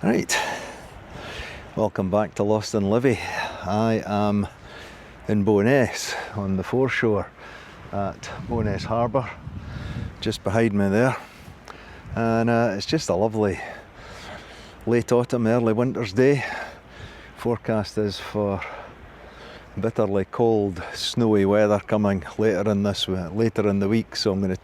Right, welcome back to Lost in Livy. I am in Bo'ness on the foreshore at Bo'ness Harbour, just behind me there, and it's just a lovely late autumn, early winter's day. Forecast is for bitterly cold, snowy weather coming later in the week, so I'm going to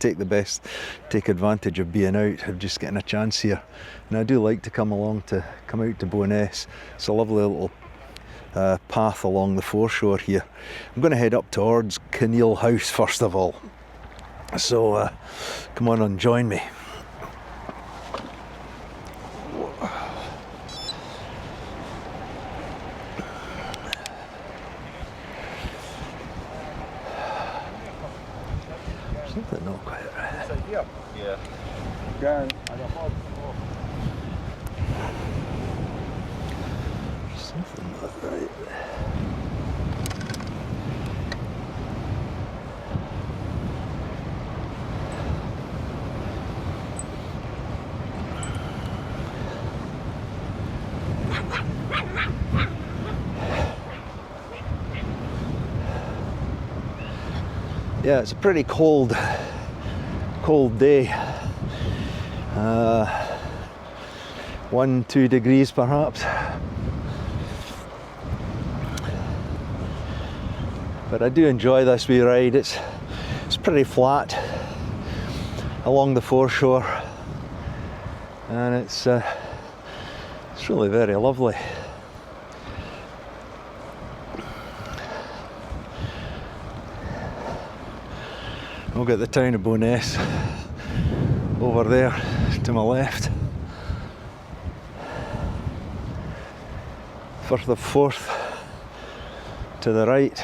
take advantage of being out, of just getting a chance here. And I do like to come out to Bo'ness. It's a lovely little path along the foreshore here. I'm going to head up towards Kinneil House first of all, so come on and join me. Something not quite right. So here? Yeah. Going. I got more. Something not right. Yeah, it's a pretty cold day. 1-2 degrees perhaps. But I do enjoy this wee ride. It's pretty flat along the foreshore, and it's really very lovely. We've got the town of Bo'ness over there to my left. Firth of Forth to the right.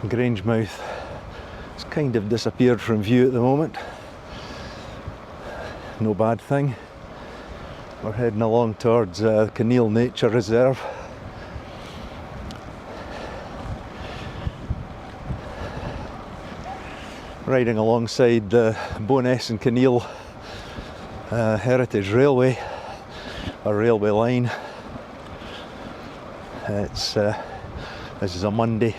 Grangemouth has kind of disappeared from view at the moment. No bad thing. We're heading along towards Kinneil Nature Reserve. Riding alongside the Bo'ness and Kinneil Heritage Railway, or railway line. This is a Monday,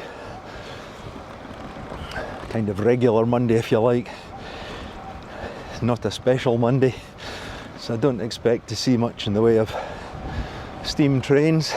kind of regular Monday if you like, not a special Monday, so I don't expect to see much in the way of steam trains.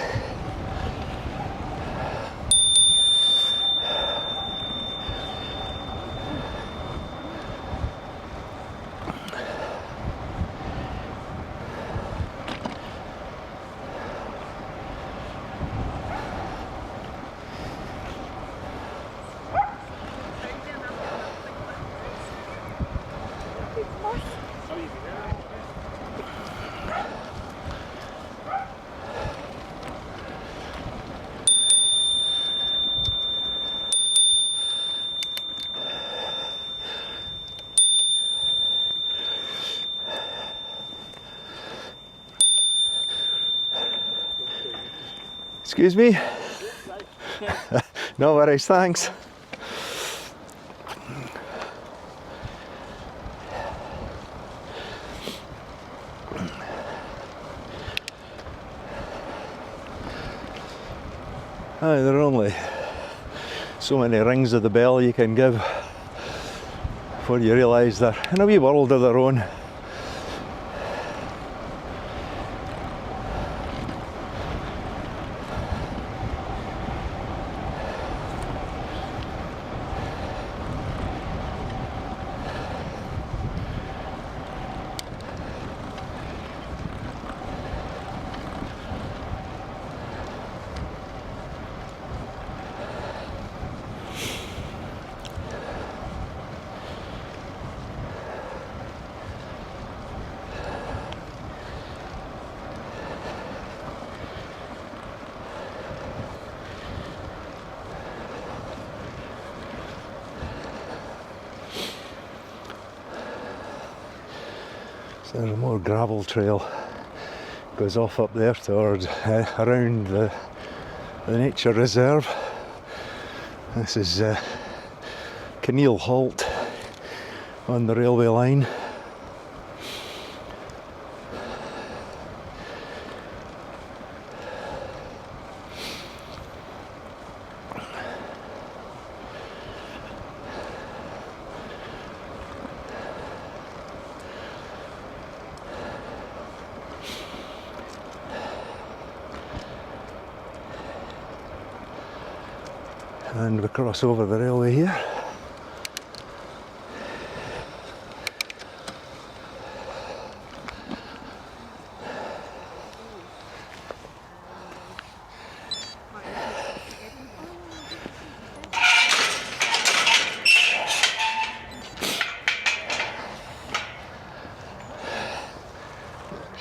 Excuse me? No worries, thanks. There are only so many rings of the bell you can give before you realise they're in a wee world of their own. So there's a more gravel trail goes off up there towards around the nature reserve. This is Kinneil Halt, on the railway line. And we cross over the railway here.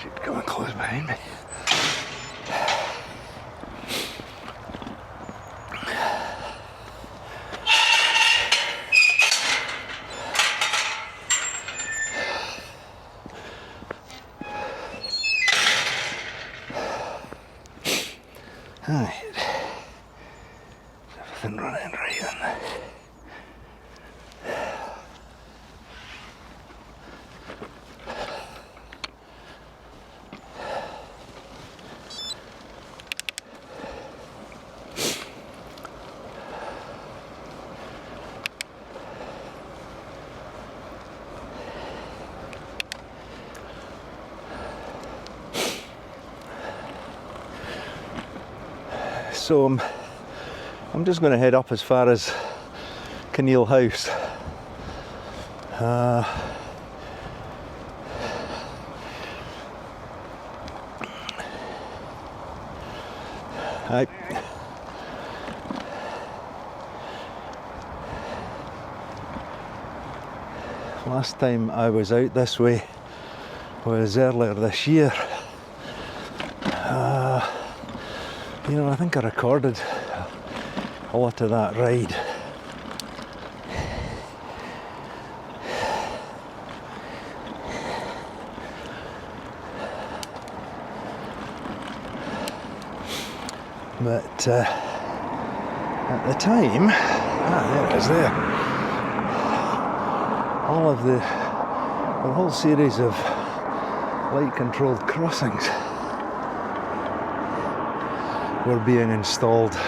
Should come and close behind me. Right, everything running right on there. So I'm just going to head up as far as Kinneil House. Last time I was out this way was earlier this year. You know, I think I recorded a lot of that ride. But at the time, there it is there. All of the whole series of light-controlled crossings were being installed.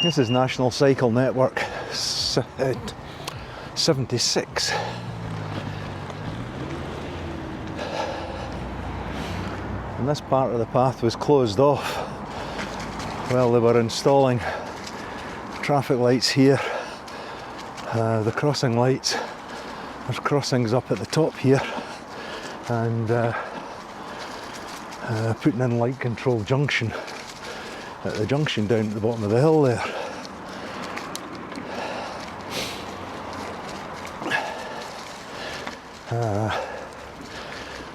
This is National Cycle Network 76. And this part of the path was closed off while they were installing traffic lights here. The crossing lights. There's crossings up at the top here, and putting in light control junction at the junction down at the bottom of the hill there.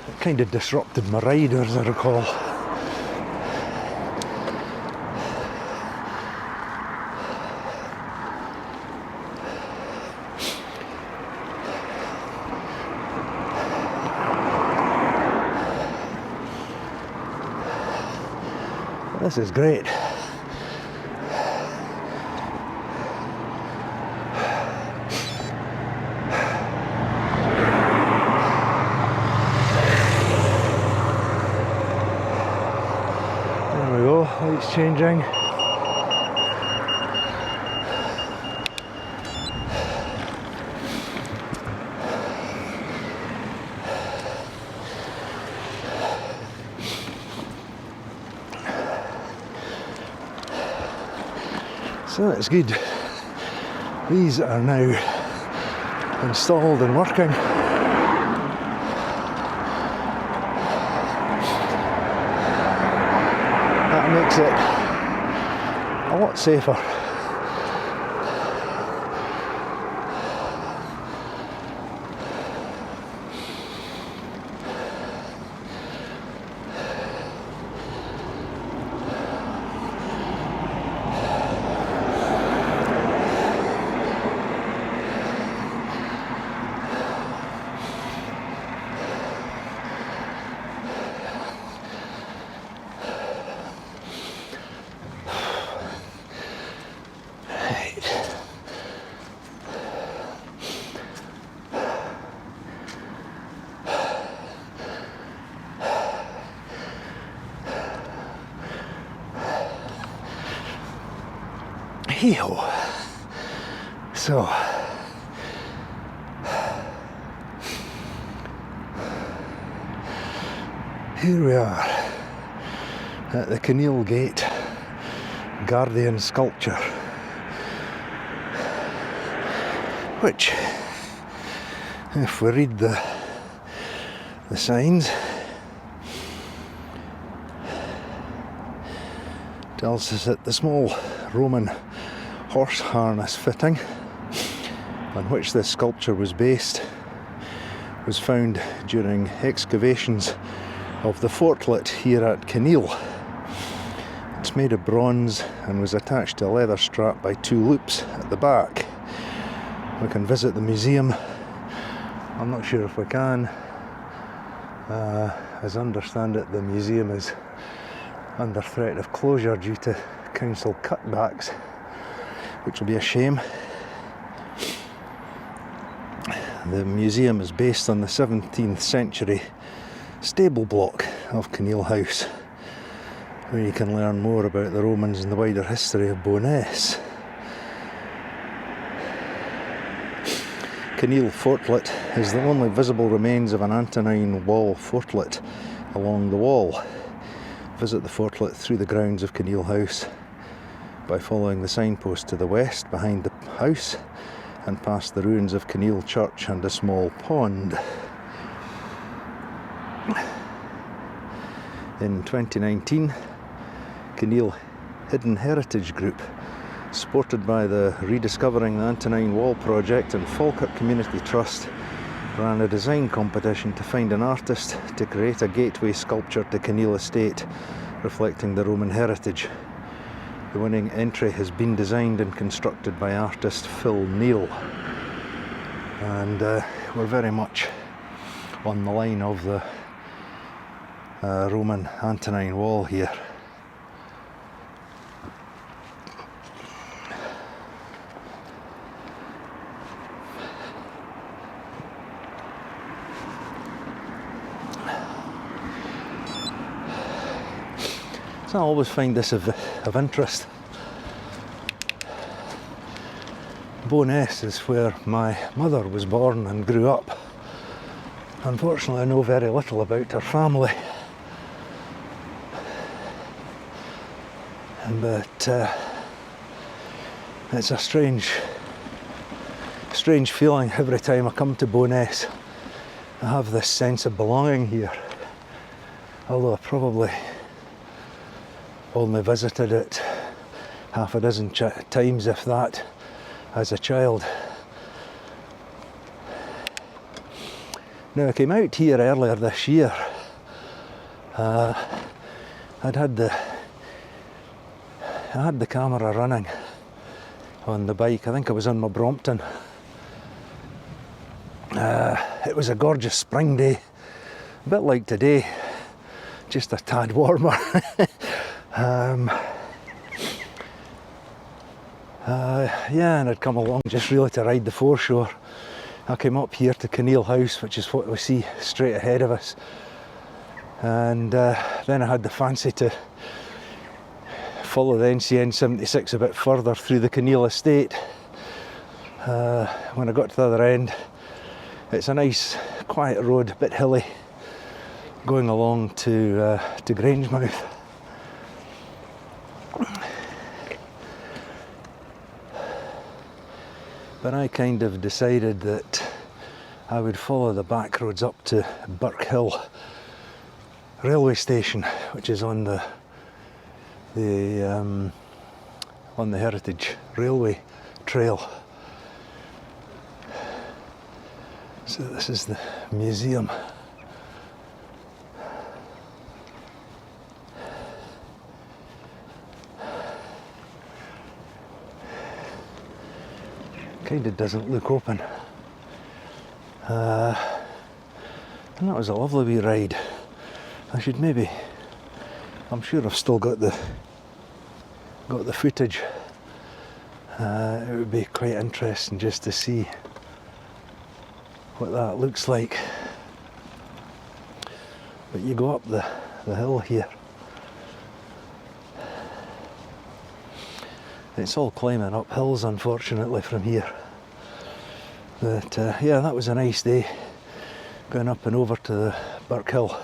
It kind of disrupted my ride, as I recall. This is great. There we go, lights changing. So that's good. These are now installed and working. That makes it a lot safer. Hey-ho. So, here we are at the Kinneil Gate Guardian sculpture, which, if we read the signs, tells us that the small Roman horse harness fitting on which this sculpture was based was found during excavations of the fortlet here at Kinneil. It's made of bronze and was attached to a leather strap by 2 loops at the back. We can visit the museum. I'm not sure if we can. As I understand it, the museum is under threat of closure due to council cutbacks, which will be a shame. The museum is based on the 17th century stable block of Kinneil House, where you can learn more about the Romans and the wider history of Bo'ness. Kinneil Fortlet is the only visible remains of an Antonine Wall fortlet along the wall. Visit the fortlet through the grounds of Kinneil House by following the signpost to the west behind the house and past the ruins of Kinneil Church and a small pond. In 2019, Kinneil Hidden Heritage Group, supported by the Rediscovering the Antonine Wall project and Falkirk Community Trust, ran a design competition to find an artist to create a gateway sculpture to Kinneil Estate reflecting the Roman heritage. The winning entry has been designed and constructed by artist Phil Neal, and we're very much on the line of the Roman Antonine Wall here. So I always find this of interest. Bo'ness is where my mother was born and grew up. Unfortunately, I know very little about her family. But it's a strange feeling every time I come to Bo'ness. I have this sense of belonging here, although I probably only visited it half a dozen times, if that, as a child. Now, I came out here earlier this year. I had the camera running on the bike. I think I was on my Brompton. It was a gorgeous spring day, a bit like today, just a tad warmer. Yeah, and I'd come along just really to ride the foreshore. I came up here to Kinneil House, which is what we see straight ahead of us, and then I had the fancy to follow the NCN76 a bit further through the Kinneil Estate. When I got to the other end, it's a nice quiet road, a bit hilly, going along to Grangemouth. But I kind of decided that I would follow the back roads up to Birkhill Railway Station, which is on the Heritage Railway Trail. So this is the museum. Kind of doesn't look open. And that was a lovely wee ride. I should maybe, I'm sure I've still got the footage. It would be quite interesting just to see what that looks like. But you go up the hill here, It's all climbing up hills, unfortunately, from here. But yeah, that was a nice day, going up and over to the Birkhill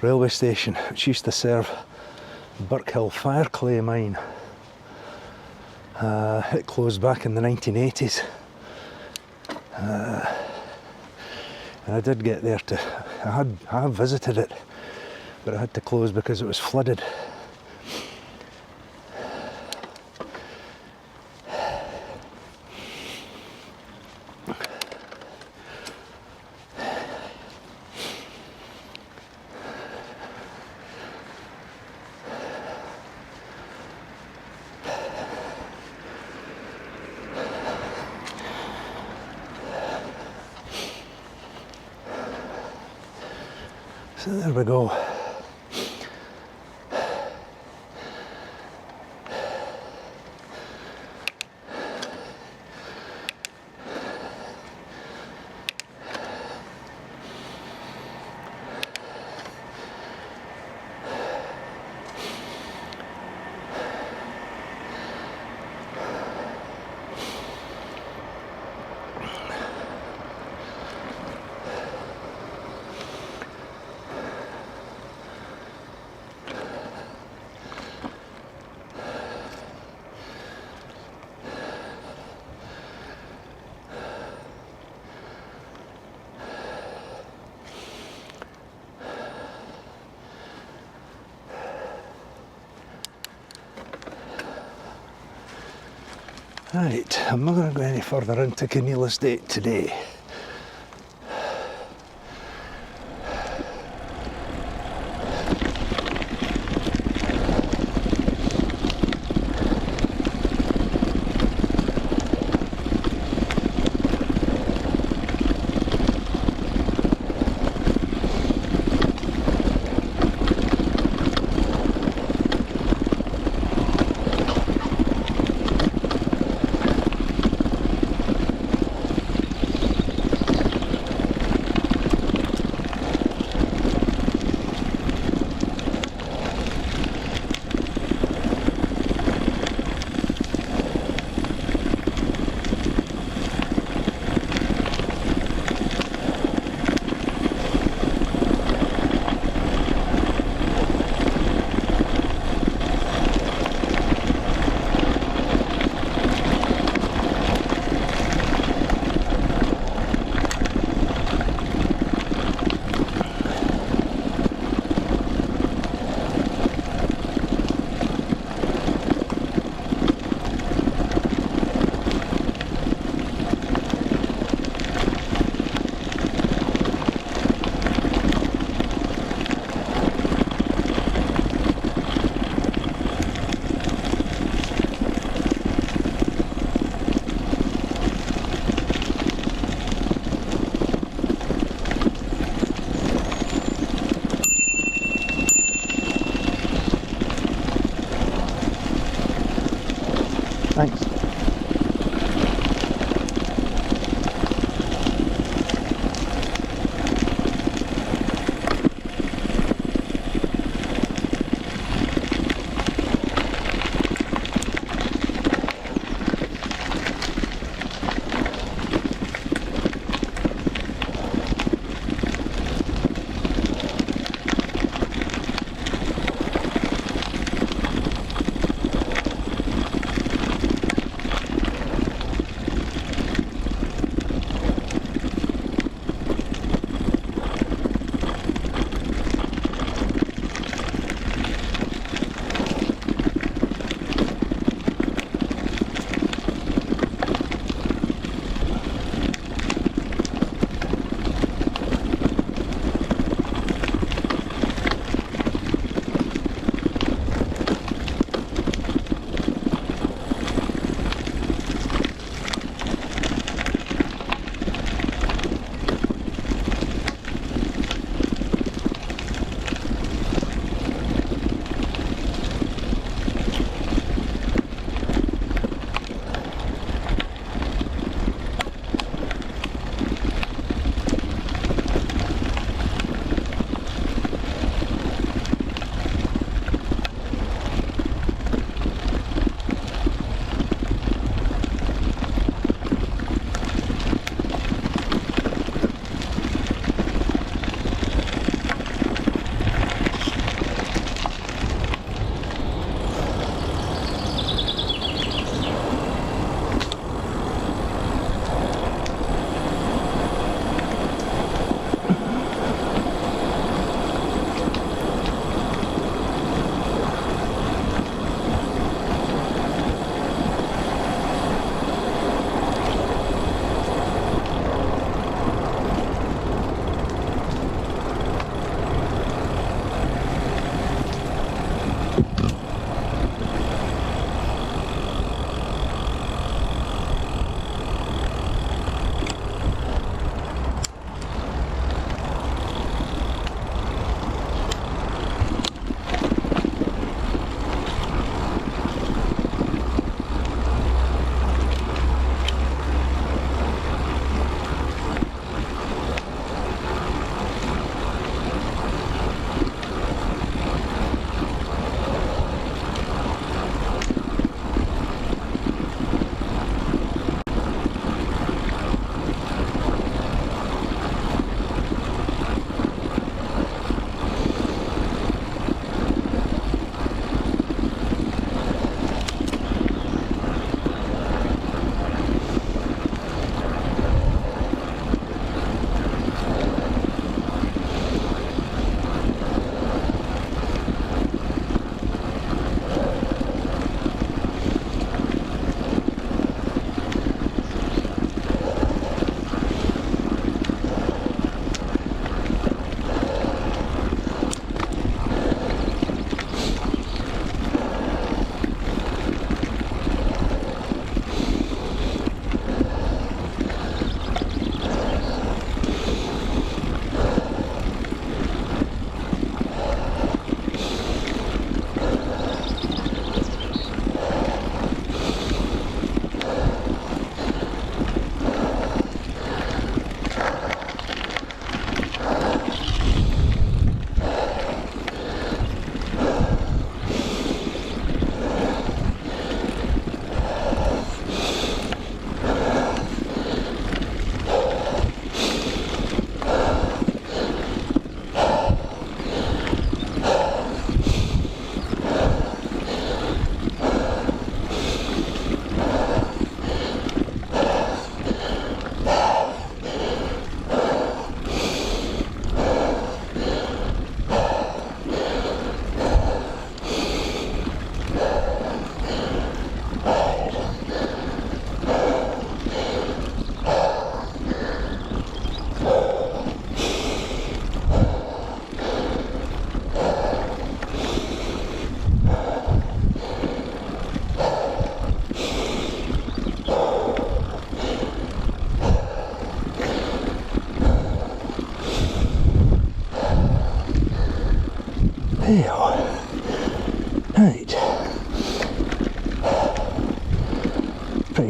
railway station, which used to serve Birkhill Fireclay Mine. It closed back in the 1980s. And I did get there I have visited it, but I had to close because it was flooded. So there we go. Right, I'm not going to go any further into Kinneil Estate today. Thanks.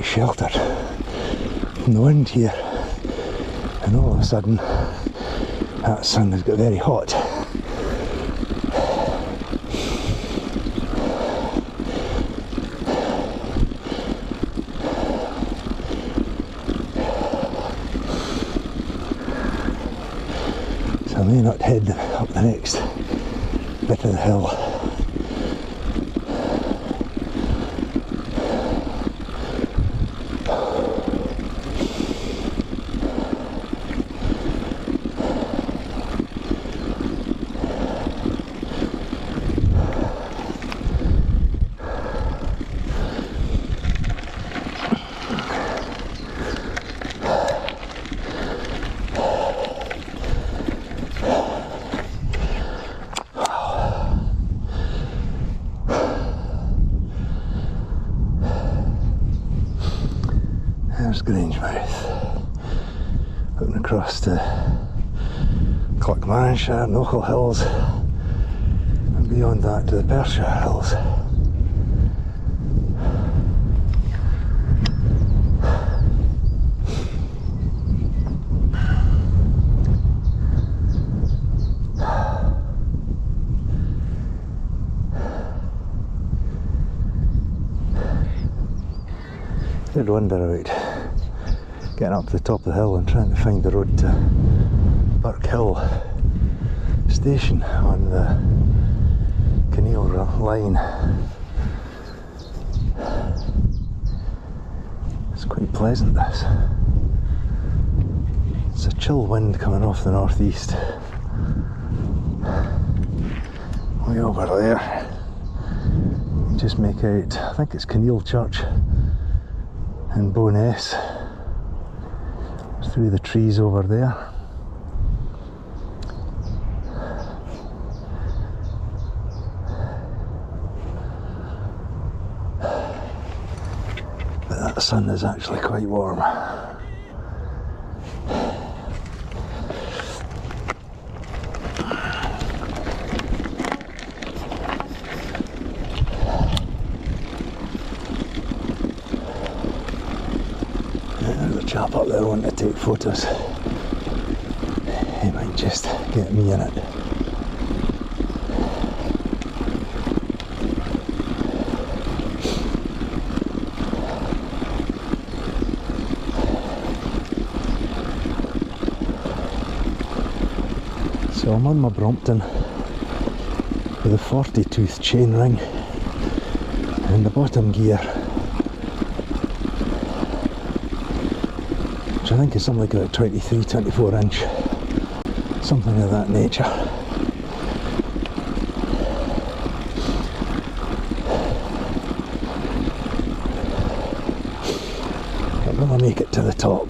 quite sheltered from the wind here, and all of a sudden that sun has got very hot. So I may not head up the next bit of the hill. There's Grangemouth, looking across to Clackmannanshire, Knockhill Hills, and beyond that to the Perthshire Hills. I did wonder about getting up to the top of the hill and trying to find the road to Birkhill Station on the Kinneil line. It's quite pleasant, this. It's a chill wind coming off the northeast. Way over there, you can just make out, I think it's Kinneil Church in Bo'ness, through the trees over there. But that sun is actually quite warm. Chap up there wanting to take photos. He might just get me in it. So I'm on my Brompton with a 40-tooth chain ring and the bottom gear, which I think is something like a 23-24 inch, something of that nature. But will I make it to the top?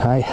Hi.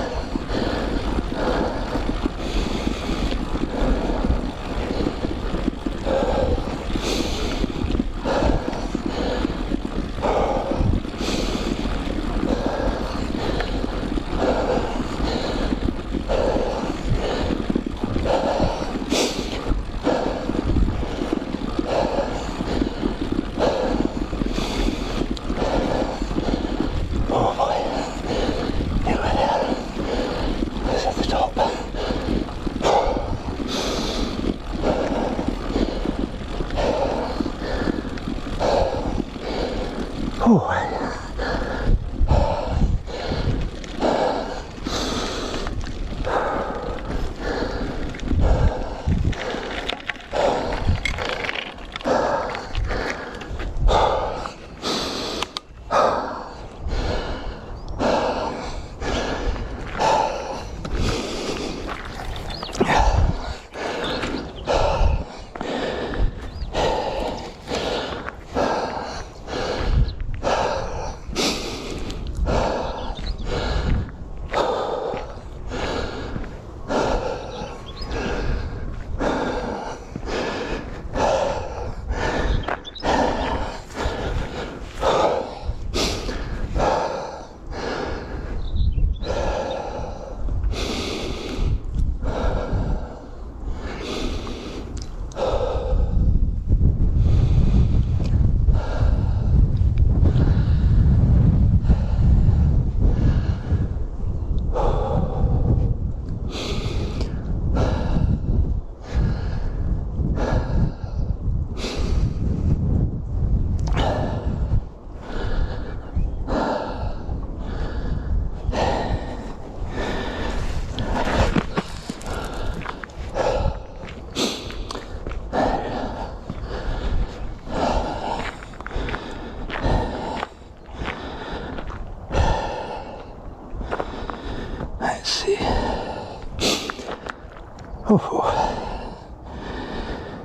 Oh,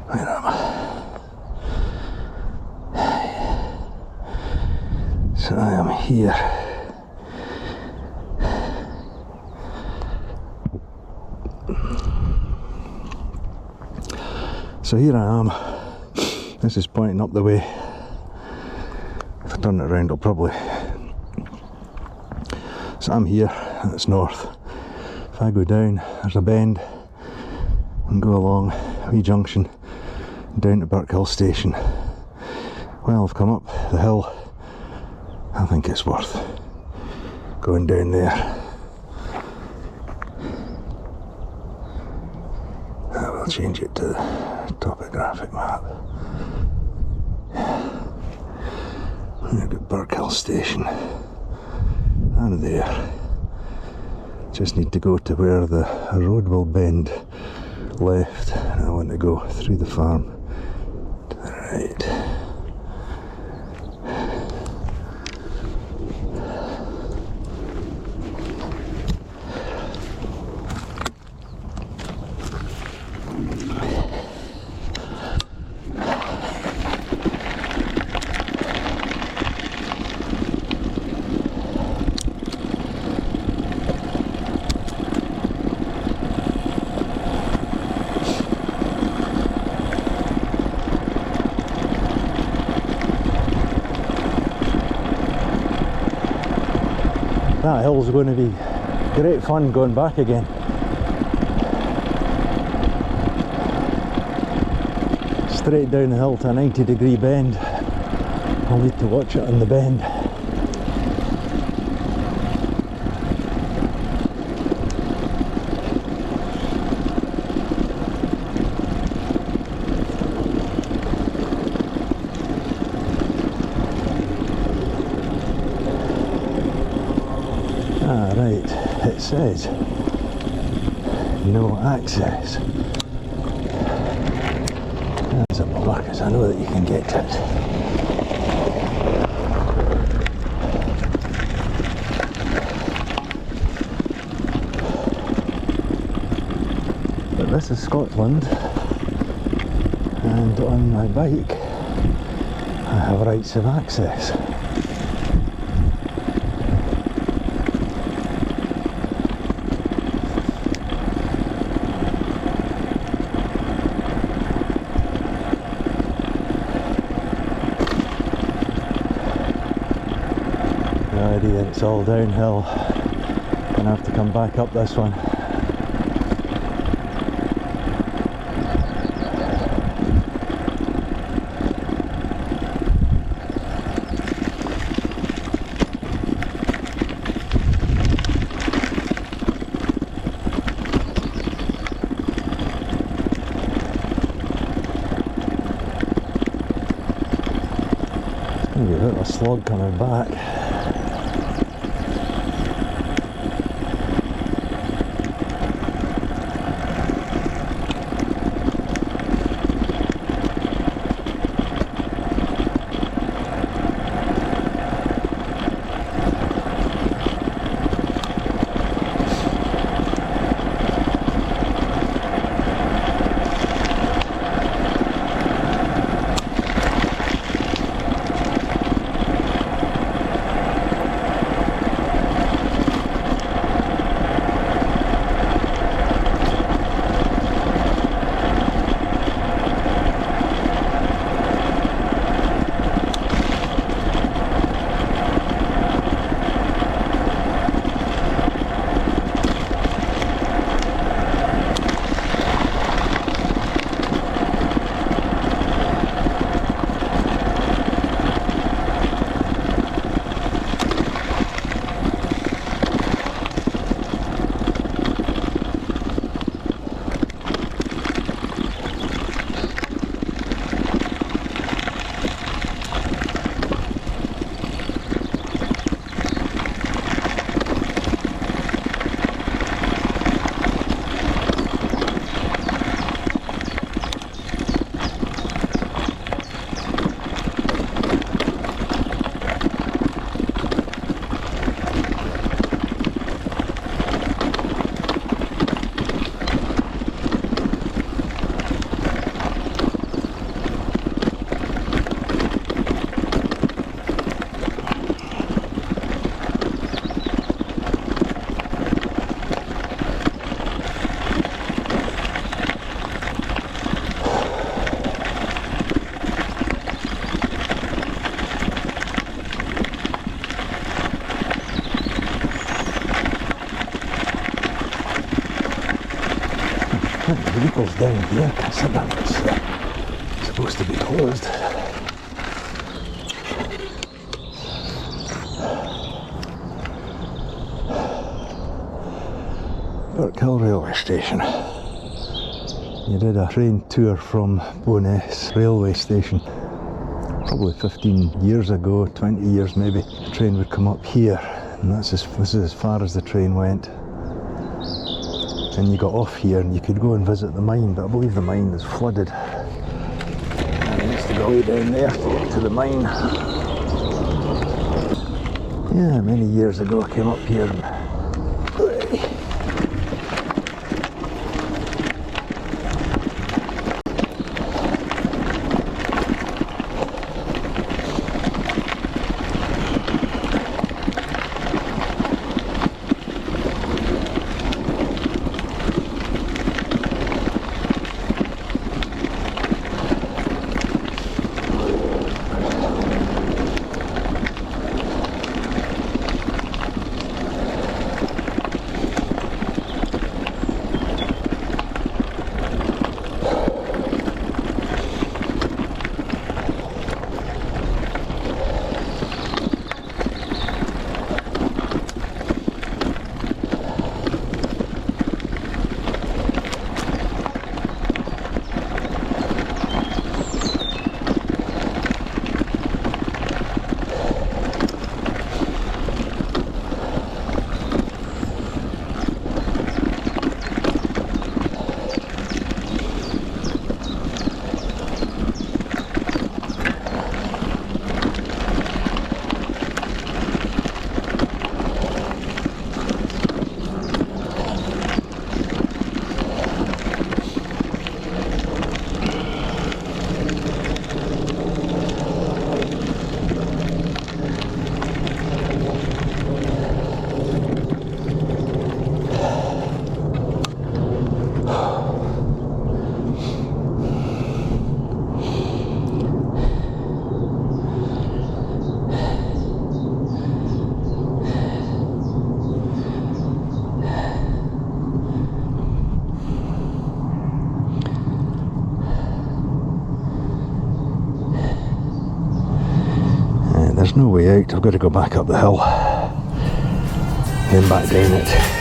where am I? So I am here. So here I am. This is pointing up the way. If I turn it around, I'll probably. So I'm here, and it's north. If I go down, there's a bend, and go along a wee junction down to Birkhill Station. Well, I've come up the hill. I think it's worth going down there. I will change it to the topographic map. We've got Birkhill Station. And there. Just need to go to where the road will bend left. I want to go through the farm to the right. That hill's going to be great fun going back again. Straight down the hill to a 90-degree bend. I'll need to watch it on the bend. Ah, right, it says no access. That's a bummer because I know that you can get to it. But this is Scotland, and on my bike I have rights of access. It's all downhill. Gonna have to come back up this one. It's gonna be a bit of a slog coming back. people's down here considering it's supposed to be closed. Birkhill Railway Station. You did a train tour from Bo'ness Railway Station probably 15 years ago, 20 years maybe. The train would come up here, and this is as far as the train went. And you got off here and you could go and visit the mine, but I believe the mine is flooded. And it needs to go way down there to get to the mine. Yeah, many years ago I came up here and there's no way out. I've got to go back up the hill, then back down it.